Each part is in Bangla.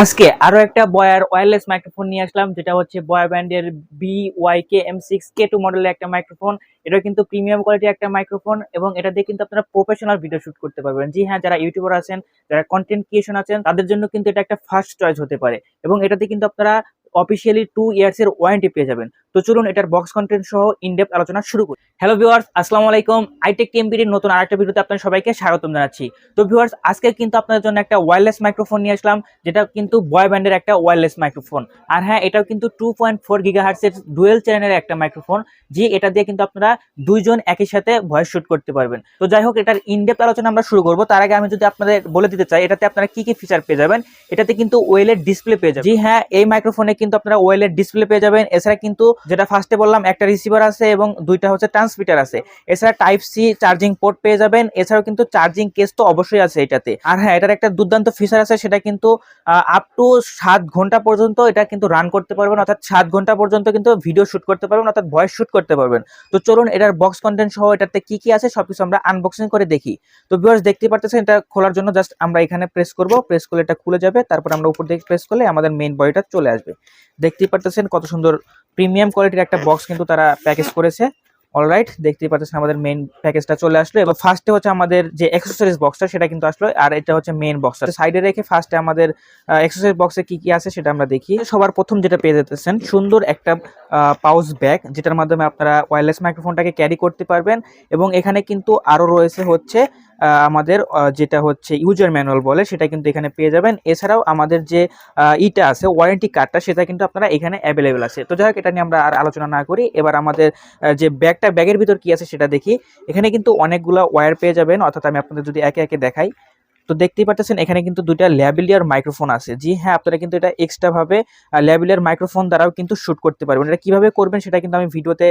আজকে আরো একটা বয়ার ওয়্যারলেস মাইক্রোফোন নিয়ে আসলাম, যেটা হচ্ছে বয়া ব্যান্ডের BYKM6K2 মডেলের একটা মাইক্রোফোন। এটা কিন্তু প্রিমিয়াম কোয়ালিটির একটা মাইক্রোফোন এবং এটা দিয়ে কিন্তু আপনারা প্রফেশনাল ভিডিও শুট করতে পারবেন। জি হ্যাঁ, যারা ইউটিউবার আছেন, যারা কন্টেন্ট ক্রিয়েশন আছেন, তাদের জন্য কিন্তু এটা একটা ফার্স্ট চয়েস হতে পারে এবং এটাতে কিন্তু আপনারা অফিসিয়ালি 2 ইয়ার্স এর ওয়ারেন্টি পেয়ে যাবেন। তো চলুন এটার বক্স কন্টেন্ট সহ ইনডেপথ আলোচনা শুরু করি। হ্যালো ভিউয়ার্স, আসসালামু আলাইকুম। আইটেক টিএমবিডির নতুন আরেকটা ভিডিওতে আপনাদের সবাইকে স্বাগতম জানাচ্ছি। তো ভিউয়ার্স, আজকে কিন্তু আপনাদের জন্য একটা ওয়্যারলেস মাইক্রোফোন নিয়ে আসলাম, যেটা কিন্তু বয় ব্যান্ডের একটা ওয়্যারলেস মাইক্রোফোন। আর হ্যাঁ, এটাও কিন্তু 2.4 গিগাহার্টজের ডুয়েল চ্যানেলের একটা মাইক্রোফোন, যে এটা দিয়ে কিন্তু আপনারা দুইজন একই সাথে ভয়েস শুট করতে পারবেন। তো যাই হোক, এটার ইনডেপথ আলোচনা আমরা শুরু করব। তার আগে আমি যদি আপনাদের বলে দিতে চাই, এটাতে আপনারা কি কি ফিচার পেয়ে যাবেন। এটাতে কিন্তু ওয়েলের ডিসপ্লে পেয়ে যাবেন। জি হ্যাঁ, এই মাইক্রোফোনে কিন্তু আপনারা ওয়েলের ডিসপ্লে পেয়ে যাবেন। এছাড়া কিন্তু যেটা ফার্স্টে বললাম, একটা রিসিভার আছে এবং দুইটা হচ্ছে ট্রান্সমিটার আছে। এছাড়া টাইপ সি চার্জিং পোর্ট পেয়ে যাবেন। এছাড়াও কিন্তু চার্জিং কেস তো অবশ্যই আছে এটাতে। আর হ্যাঁ, এটার একটা দুর্দান্ত ফিচার আছে, সেটা কিন্তু আপ টু 7 ঘন্টা পর্যন্ত এটা কিন্তু রান করতে পারবেন, অর্থাৎ 7 ঘন্টা পর্যন্ত কিন্তু ভিডিও শুট করতে পারবেন, অর্থাৎ ভয়েস শুট করতে পারবেন। তো চলুন এটার বক্স কন্টেন্ট সহ এটাতে কি কি আছে সবকিছু আমরা আনবক্সিং করে দেখি। তো ভিউয়ার্স, দেখতে পারতেছেন, এটা খোলার জন্য জাস্ট আমরা এখানে প্রেস করব, প্রেস করলে এটা খুলে যাবে। তারপর আমরা উপর দিকে প্রেস করলে আমাদের মেইন বডিটা চলে আসবে। দেখতেই পারতেছেন কত সুন্দর প্রিমিয়াম কোয়ালিটির একটা বক্স কিন্তু তারা প্যাকেজ করেছে। অলরাইট, দেখতেই পাচ্ছেন আমাদের মেইন প্যাকেজটা চলে আসলো এবং ফার্স্টে হচ্ছে আমাদের যে অ্যাক্সেসরিজ বক্সটা সেটা কিন্তু আসলো, আর এটা হচ্ছে মেইন বক্সটা সাইডে রেখে ফার্স্টে আমাদের অ্যাক্সেসরিজ বক্সে কি কি আছে সেটা আমরা দেখি। সবার প্রথম যেটা পেয়ে যেতেছেন, সুন্দর একটা পাউচ ব্যাগ, যেটার মাধ্যমে আপনারা ওয়্যারলেস মাইক্রোফোনটাকে ক্যারি করতে পারবেন। এবং এখানে কিন্তু আরো রয়েছে হচ্ছে আমাদের যেটা হচ্ছে ইউজার ম্যানুয়াল বলে, সেটা কিন্তু এখানে পেয়ে যাবেন। এছাড়াও আমাদের যে ইটা আছে ওয়ারেন্টি কার্ডটা, সেটা কিন্তু আপনারা এখানে অ্যাভেলেবেল আছে। তো যাই হোক, এটা নিয়ে আমরা আর আলোচনা না করি, এবার আমাদের যে ব্যাগের ভিতর কি আছে সেটা দেখি। এখানে কিন্তু অনেকগুলো ওয়্যার পেয়ে যাবেন, অর্থাৎ আমি আপনাদের যদি একে একে দেখাই, তো দেখতেই পাচ্ছেন এখানে কিন্তু দুইটা ল্যাভেলিয়ার মাইক্রোফোন আছে। জি হ্যাঁ, আপনারা কিন্তু এটা এক্সট্রা ভাবে ল্যাভেলিয়ার মাইক্রোফোন দ্বারাও কিন্তু শুট করতে পারবেন। এটা কিভাবে করবেন সেটা কিন্তু আমি ভিডিওতে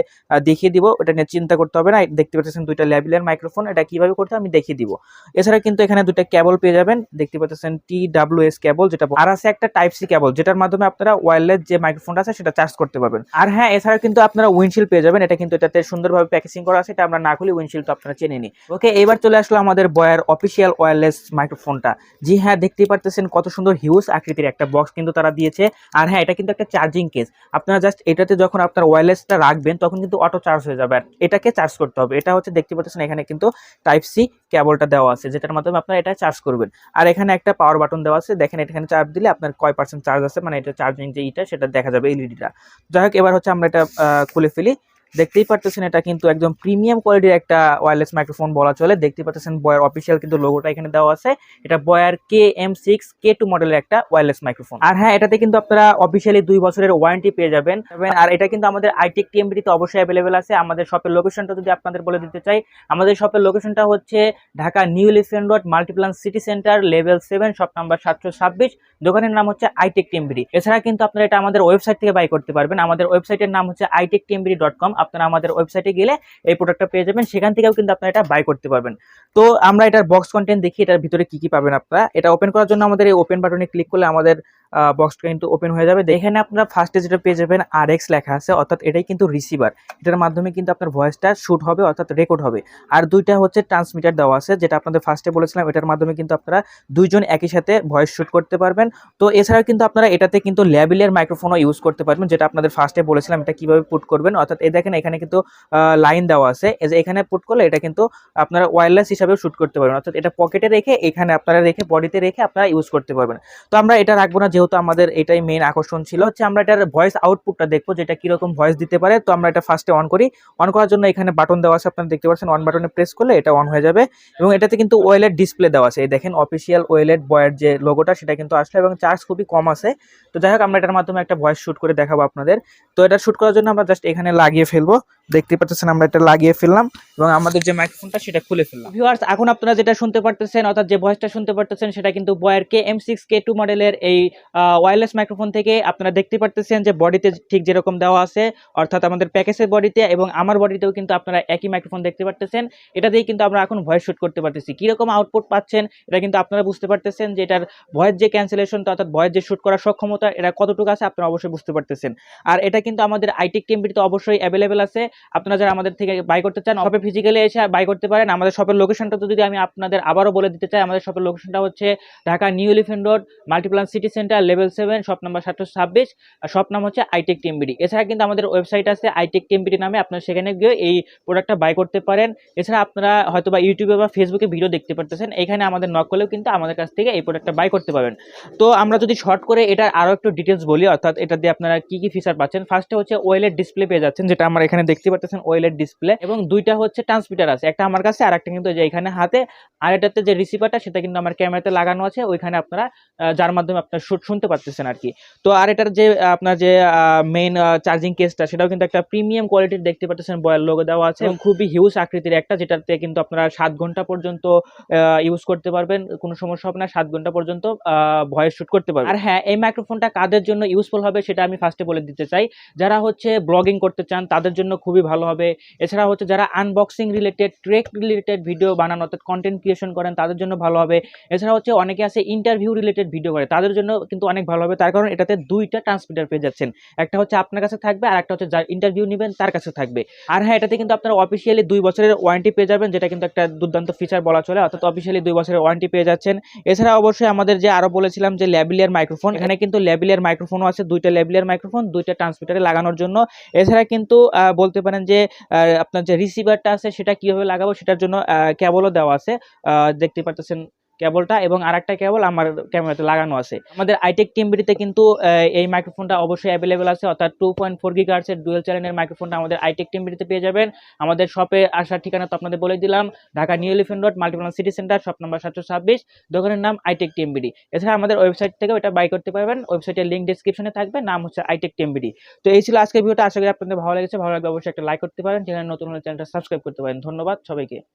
দেখিয়ে দিব, এটা নিয়ে চিন্তা করতে হবে না। দেখতে পাচ্ছেন দুইটা ল্যাভেলিয়ার মাইক্রোফোন, এটা কিভাবে করতে আমি দেখিয়ে দিব। এছাড়া কিন্তু এখানে দুইটা কেবল পেয়ে যাবেন, দেখতে পাচ্ছেন TWS কেবল, যেটা আর আছে একটা টাইপ সি কেবল, যেটার মাধ্যমে আপনারা ওয়্যারলেস যে মাইক্রোফোনটা আছে সেটা চার্জ করতে পারবেন। আর হ্যাঁ, এছাড়া কিন্তু আপনারা উইন্ডশিল্ড পেয়ে যাবেন। এটা কিন্তু এটাতে সুন্দরভাবে প্যাকেজিং করা আছে, এটা আমরা না খুলি উইন্ডশিল্ড তো আপনারা চেনে নি। ওকে, এবার চলে আসলো আমাদের বয়ার অফিসিয়াল ওয়্যারলেস মাইক্রোফোনটা। জি হ্যাঁ, দেখতেই পারতেছেন কত সুন্দর হিউজ আকৃতির একটা বক্স কিন্তু তারা দিয়েছে। আর হ্যাঁ, এটা কিন্তু একটা চার্জিং কেস। আপনারা জাস্ট এটাতে যখন আপনার ওয়্যারলেসটা রাখবেন তখন কিন্তু অটো চার্জ হয়ে যাবে, আর এটাকে চার্জ করতে হবে। এটা হচ্ছে দেখতে পাচ্ছেন এখানে কিন্তু টাইপ সি কেবলটা দেওয়া আছে, যেটার মাধ্যমে আপনারা এটা চার্জ করবেন। আর এখানে একটা পাওয়ার বাটন দেওয়া আছে, দেখেন এখানে চার্জ দিলে আপনার কয় পার্সেন্ট চার্জ আছে, মানে এটা চার্জিং যে ইটা সেটা দেখা যাবে এলইডিটা। যাই হোক, এবার হচ্ছে আমরা এটা খুলে ফেলি। দেখতেই পারতেছেন এটা কিন্তু একদম প্রিমিয়াম কোয়ালিটির একটা ওয়্যারলেস মাইক্রোফোন বলা চলে। দেখতেই পারতেছেন বয়ার অফিসিয়াল কিন্তু লোগোটা এখানে দেওয়া আছে। এটা বয়ার KM6K2 মডেলের একটা ওয়্যারলেস মাইক্রোফোন। আর হ্যাঁ, এটাতে কিন্তু আপনারা অফিসিয়ালি 2 বছরের ওয়ারেন্টি পেয়ে যাবেন। আর এটা কিন্তু আমাদের আইটেক টিএমবিডি তে অবশ্যই অ্যাভেলেবেল আছে। আমাদের শপের লোকেশনটা যদি আপনাদের বলে দিতে চাই, আমাদের শপের লোকেশনটা হচ্ছে Dhaka new elephant road, Multiplan city centre, level 7, shop number 726। দোকানের নাম হচ্ছে আইটেক টিএমবিডি। এছাড়া কিন্তু আপনারা এটা আমাদের ওয়েবসাইট থেকে বাই করতে পারবেন। আমাদের ওয়েবসাইটের নাম হচ্ছে itechTMBD.com। আপনারা আমাদের ওয়েবসাইটে গেলে এই প্রোডাক্টটা পেয়ে যাবেন, সেখান থেকেও কিন্তু আপনারা এটা বাই করতে পারবেন। তো আমরা এটার বক্স কন্টেন্ট দেখি, এটার ভিতরে কি কি পাবেন আপনারা। এটা ওপেন করার জন্য আমাদের এই ওপেন বাটনে ক্লিক করলে আমাদের বক্সটা কিন্তু ওপেন হয়ে যাবে। এখানে আপনারা ফার্স্টে যেটা পেয়ে যাবেন RX লেখা আছে, অর্থাৎ এটাই কিন্তু রিসিভার। এটার মাধ্যমে কিন্তু আপনার ভয়েসটা শুট হবে, অর্থাৎ রেকর্ড হবে। আর দুইটা হচ্ছে ট্রান্সমিটার দেওয়া আছে, যেটা আপনাদের ফার্স্টে বলেছিলাম, এটার মাধ্যমে কিন্তু আপনারা দুইজন একই সাথে ভয়েস শুট করতে পারবেন। তো এছাড়াও কিন্তু আপনারা এটাতে কিন্তু ল্যাভেলিয়ার মাইক্রোফোনও ইউজ করতে পারবেন, যেটা আপনাদের ফার্স্টে বলেছিলাম এটা কিভাবে পুট করবেন। অর্থাৎ এই দেখেন এখানে কিন্তু লাইন দেওয়া আছে, এই যে এখানে পুট করলে এটা কিন্তু আপনারা ওয়্যারলেস হিসাবেও শুট করতে পারবেন, অর্থাৎ এটা পকেটে রেখে এখানে আপনারা রেখে বডিতে রেখে আপনারা ইউজ করতে পারবেন। তো আমরা এটা রাখবো না, যেহেতু আমাদের এটাই মেইন আকর্ষণ ছিল। হচ্ছে আমরা এটার ভয়েস আউটপুটটা দেখবো, যেটা কিরকম ভয়েস দিতে পারে। তো আমরা এটা ফার্স্টে অন করি। অন করার জন্য এখানে বাটন দেওয়া আছে, আপনারা দেখতে পাচ্ছেন। অন বাটনে প্রেস করলে এটা অন হয়ে যাবে এবং এটাতে কিন্তু ওয়েলেট ডিসপ্লে দেওয়া আছে। এই দেখেন অফিসিয়াল ওয়েলেট বয়ের যে লোগোটা সেটা কিন্তু আসলে, এবং চার্জ খুবই কম আছে। তো যাই হোক, আমরা এটার মাধ্যমে একটা ভয়েস শুট করে দেখাবো আপনাদের। তো এটা শুট করার জন্য আমরা জাস্ট এখানে লাগিয়ে ফেলবো। দেখতে পাচ্ছেন আমরা এটা লাগিয়ে ফেললাম এবং আমাদের যে মাইক্রোফোনটা সেটা খুলে ফেললাম। ভিউয়ার্স, এখন আপনারা যেটা শুনতে পারতেছেন, অর্থাৎ যে ভয়েসটা শুনতে পারতেছেন, সেটা কিন্তু বয়ার KM6K2 মডেলের এই ওয়্যারলেস মাইক্রোফোন থেকে। আপনারা দেখতে পারতেছেন যে বডিতে ঠিক যেরকম দেওয়া আছে, অর্থাৎ আমাদের প্যাকেজের বডিতে এবং আমার বডিতেও কিন্তু আপনারা একই মাইক্রোফোন দেখতে পারতেছেন। এটা দিয়ে কিন্তু আমরা এখন ভয়েস শুট করতে পারতেছি। কিরকম আউটপুট পাচ্ছেন এটা কিন্তু আপনারা বুঝতে পারতেছেন, যে এটার ভয়েস যে ক্যান্সেলেশনটা, অর্থাৎ ভয়েস যে শুট করার সক্ষমতা, এটা কতটুকু আছে আপনারা অবশ্যই বুঝতে পারতেছেন। আর এটা কিন্তু আমাদের আইটেক টিএমবিডিতে অবশ্যই অ্যাভেলেবেল আছে। আপনারা যারা আমাদের থেকে বাই করতে চান শপে ফিজিক্যালি এসে বাই করতে পারেন। আমাদের শপের লোকেশনটা তো যদি আমি আপনাদের আবারও বলে দিতে চাই, আমাদের শপের লোকেশনটা হচ্ছে Dhaka new elephant road, Multiplan city centre, level 7, shop number 726, shop নাম হচ্ছে আইটেক টিএমবিডি। এছাড়া কিন্তু আমাদের ওয়েবসাইট আছে আইটেক টিএমবিডি নামে, আপনারা সেখানে গিয়ে এই প্রোডাক্টটা বাই করতে পারেন। এছাড়া আপনারা হয়তো বা ইউটিউবে বা ফেসবুকে ভিডিও দেখতে পারতেছেন, এখানে আমাদের নক করলেও কিন্তু আমাদের কাছ থেকে এই প্রোডাক্টটা বাই করতে পারবেন। তো আমরা যদি শর্ট করে এটার আরও একটু ডিটেলস বলি, অর্থাৎ এটা দিয়ে আপনারা কি কি ফিচার পাচ্ছেন। ফার্স্টে হচ্ছে ওয়েলের ডিসপ্লে পেয়ে যাচ্ছেন, যেটা আমরা এখানে দেখতে পাচ্ছেন ওয়েলের ডিসপ্লে, এবং দুইটা হচ্ছে ট্রান্সমিটার আছে, একটা আমার কাছে আর একটা কিন্তু যে এখানে হাতে, আর এটাতে যে রিসিভারটা সেটা কিন্তু আমার ক্যামেরাতে লাগানো আছে, ওইখানে আপনারা যার মাধ্যমে আপনারা শুনতে পারতেছেন আর কি। তো আর এটার যে আপনার যে মেইন চার্জিং কেসটা সেটাও কিন্তু একটা প্রিমিয়াম কোয়ালিটির দেখতে পাচ্ছেন, বয়ার লোগো দেওয়া আছে এবং খুবই হিউজ আকৃতির একটা, যেটাতে কিন্তু আপনারা 7 ঘন্টা পর্যন্ত ইউজ করতে পারবেন, কোনো সমস্যা হবে না, 7 ঘন্টা পর্যন্ত ভয়েস শুট করতে পারবেন। আর হ্যাঁ, এই মাইক্রোফোনটা কাদের জন্য ইউজফুল হবে সেটা আমি ফার্স্টে বলে দিতে চাই। যারা হচ্ছে ব্লগিং করতে চান তাদের জন্য খুবই ভালো হবে। এছাড়া হচ্ছে যারা unboxing related, trek related video বানানো অর্থাৎ কন্টেন্ট ক্রিয়েশন করেন তাদের জন্য ভালো হবে। এছাড়া হচ্ছে অনেকে আছে ইন্টারভিউ রিলেটেড ভিডিও করে, তাদের জন্য কিন্তু অনেক ভালো হবে, তার কারণ এটাতে দুইটা ট্রান্সমিটার পেয়ে যাচ্ছেন, একটা হচ্ছে আপনার কাছে থাকবে আর একটা হচ্ছে যার ইন্টারভিউ নেবেন তার কাছে থাকবে। আর হ্যাঁ, এটাতে কিন্তু আপনারা অফিসিয়ালি 2 বছরের ওয়ারেন্টি পেয়ে যাবেন, যেটা কিন্তু একটা দুর্দান্ত ফিচার বলা চলে, অর্থাৎ অফিসিয়ালি 2 বছরের ওয়ারেন্টি পেয়ে যাচ্ছেন। এছাড়া অবশ্যই আমাদের যে আরো বলেছিলাম যে ল্যাভিলিয়ার মাইক্রোফোন, এখানে কিন্তু ল্যাভিলিয়ার মাইক্রোফোনও আছে, দুইটা ল্যাভিলিয়ার মাইক্রোফোন দুইটা ট্রান্সমিটারে লাগানোর জন্য। এছাড়া কিন্তু বলতে পারেন যে আপনার যে রিসিভারটা আছে সেটা কিভাবে লাগাবো সেটার জন্য কেবলও দেওয়া আছে, দেখতে পাচ্ছেন কেবলটা, এবং আরেকটা কেবল আমার ক্যামেরাতে লাগানো আছে। আমাদের আইটেক টিএমবিডিতে কিন্তু এই মাইক্রোফোনটা অবশ্যই অ্যাভেলেবেল আছে, অর্থাৎ 2.4 গিগাহার্টজ এর ডুয়াল চ্যানেলের মাইক্রোফোনটা আমাদের আইটেক টিএমবিডিতে পেয়ে যাবেন। আমাদের শপে আসার ঠিকানা তো আপনাদের বলে দিলাম, Dhaka new elephant road, Multiplan city centre, shop number 726, দোকানের নাম আইটেক টিএমবিডি। এছাড়া আমাদের ওয়েবসাইট থেকেও এটা বাই করতে পারবেন, ওয়েবসাইটের লিংক ডেসক্রিপশনে থাকবে, নাম হচ্ছে আইটেক টিএমবিডি। তো এই ছিল আজকের ভিডিওটা, আশা করি আপনাদের ভালো লেগেছে। ভালো লাগলে অবশ্যই একটা লাইক করতে পারেন, চ্যানেল নতুন হলে চ্যানেলটা সাবস্ক্রাইব করতে পারেন। ধন্যবাদ সবাইকে।